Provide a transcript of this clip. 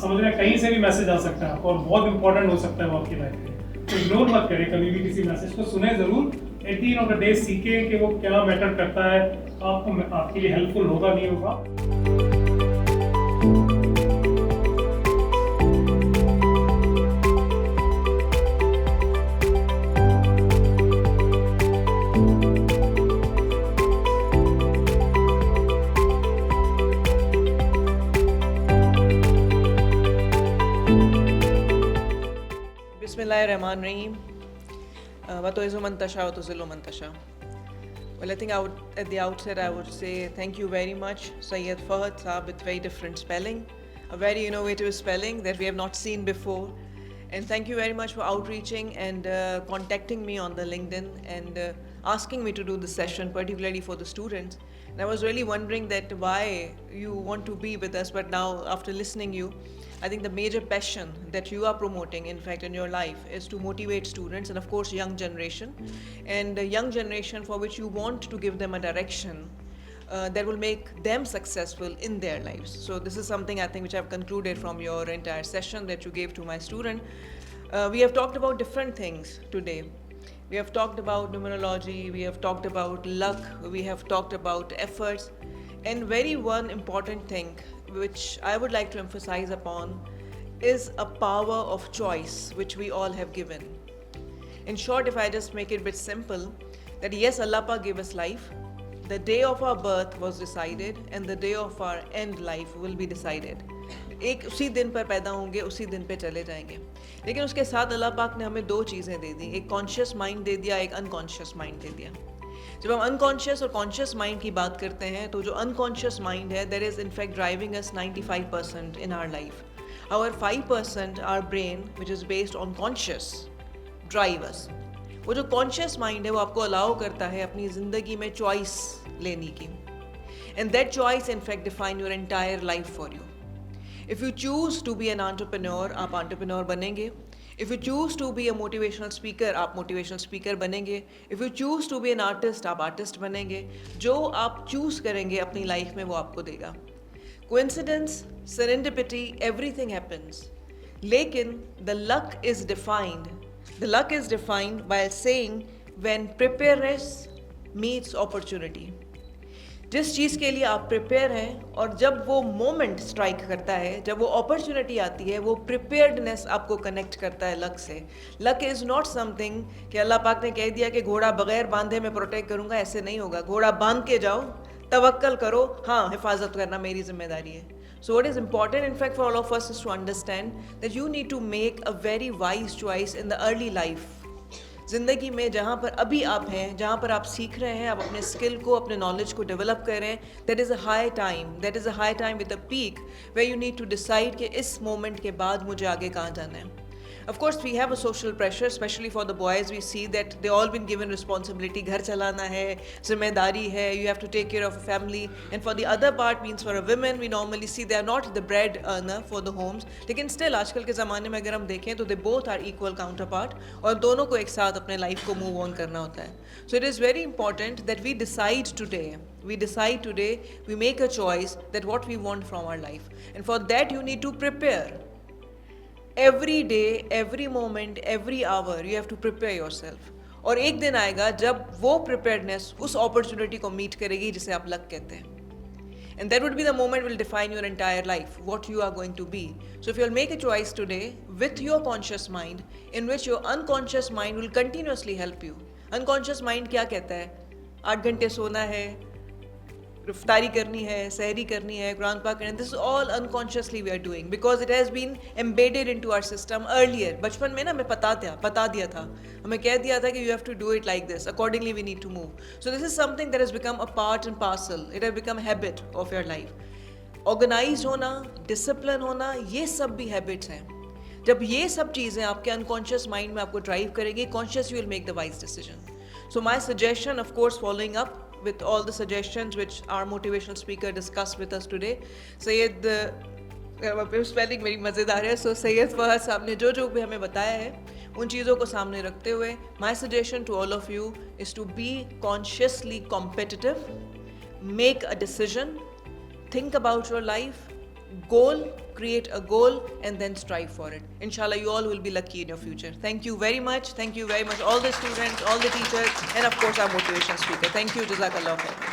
समझ रहे हैं कहीं से भी मैसेज आ सकता है और बहुत इंपॉर्टेंट हो सकता है वो आपकी लाइफ में, तो इग्नोर मत करें कभी भी किसी मैसेज को, सुने जरूर, at the end of the day सीखे कि वो क्या मैटर करता है, आपको आपके लिए हेल्पफुल होगा नहीं होगा। Bismillahirrahmanirrahim. Watoizu mantasha, watozilu mantasha. Well, I think at the outset I would say thank you very much, Sayyid Fahad Saab, with very different spelling, a very innovative spelling that we have not seen before. And thank you very much for outreaching and contacting me on the LinkedIn and asking me to do this session, particularly for the students. And I was really wondering that why you want to be with us, but now after listening you, I think the major passion that you are promoting, in fact, in your life is to motivate students and, of course, young generation. And the young generation for which you want to give them a direction that will make them successful in their lives. So this is something I think which I've concluded from your entire session that you gave to my student. We have talked about different things today. We have talked about numerology, we have talked about luck, we have talked about efforts, and very one important thing which I would like to emphasize upon is a power of choice which we all have given. In short, if I just make it a bit simple, that yes, Allah Pak gave us life, the day of our birth was decided and the day of our end life will be decided. एक उसी दिन पर पैदा होंगे, उसी दिन पे चले जाएंगे, लेकिन उसके साथ अल्लाह पाक ने हमें दो चीज़ें दे दी, एक कॉन्शियस माइंड दे दिया, एक अनकॉन्शियस माइंड दे दिया। जब हम अनकॉन्शियस और कॉन्शियस माइंड की बात करते हैं तो जो अनकॉन्शियस माइंड है that is in fact driving us 95% in our life. Our 5% our brain which is based on conscious drive us. वो जो कॉन्शियस माइंड है वो आपको अलाउ करता है अपनी ज़िंदगी में चॉइस लेने की, and that choice in fact define your entire life for you. If you choose to be an entrepreneur, आप एंटरप्रेन्योर बनेंगे। If you choose to be a motivational speaker, आप motivational speaker बनेंगे। If you choose to be an artist, आप artist बनेंगे। जो आप choose करेंगे अपनी life में वो आपको देगा। Coincidence, serendipity, everything happens. लेकिन the luck is defined. The luck is defined by saying when preparedness meets opportunity. जिस चीज़ के लिए आप प्रिपेयर हैं और जब वो मोमेंट स्ट्राइक करता है, जब वो अपॉर्चुनिटी आती है, वो प्रिपेयर्डनेस आपको कनेक्ट करता है लक से। लक इज़ नॉट समथिंग कि अल्लाह पाक ने कह दिया कि घोड़ा बगैर बांधे मैं प्रोटेक्ट करूँगा, ऐसे नहीं होगा। घोड़ा बांध के जाओ, तवक्कल करो, हाँ हिफाजत करना मेरी जिम्मेदारी है। So what is important in fact for all of us is to understand that you need to make a very wise choice in the early life. ज़िंदगी में जहाँ पर अभी आप हैं, जहाँ पर आप सीख रहे हैं, आप अपने स्किल को, अपने नॉलेज को डेवलप कर रहे हैं, that is a high time with a peak where you need to decide कि इस मोमेंट के बाद मुझे आगे कहाँ जाना है। Of course, we have a social pressure, especially for the boys. We see that they all been given responsibility. घर चलाना है, जिम्मेदारी है. You have to take care of a family. And for the other part means for a women, we normally see they are not the bread earner for the homes. लेकिन still आजकल के ज़माने में अगर हम देखें तो they both are equal counterpart. और दोनों को एक साथ अपने life को move on करना होता है. So it is very important that we decide today. We make a choice that what we want from our life. And for that you need to prepare. Every day, every moment, every hour, you have to prepare yourself. और एक दिन आएगा जब वो preparedness उस opportunity को meet करेगी जिसे आप luck कहते हैं. And that would be the moment will define your entire life, what you are going to be. So if you'll make a choice today with your conscious mind, in which your unconscious mind will continuously help you. Unconscious mind क्या कहता है? 8 घंटे सोना है, इफ्तारी करनी है, सहरी करनी है, कुरान पाक करना है. This all unconsciously we are doing because it has been embedded into our system earlier. बचपन में ना हमें बता दिया था, हमें कह दिया था कि you have to do it like this, accordingly we need to move. So this is something that has become a part and parcel, it has become habit of your life. Organise होना, discipline होना, ये सब भी habits हैं. जब ये सब चीज़ें आपके अनकॉन्शियस माइंड में आपको ड्राइव करेंगी, conscious you will make the wise decision. So my suggestion, of course following up with all the suggestions which our motivational speaker discussed with us today. Sayyid, spelling very मज़ेदार है. So Sayyid Fahad साहब ने जो भी हमें बताया है उन चीज़ों को सामने रखते हुए my suggestion to all of you is to be consciously competitive, make a decision, think about your life, goal, create a goal, and then strive for it. Inshallah, you all will be lucky in your future. Thank you very much. Thank you very much, all the students, all the teachers, and of course our motivation speaker. Thank you. Jazakallah khair.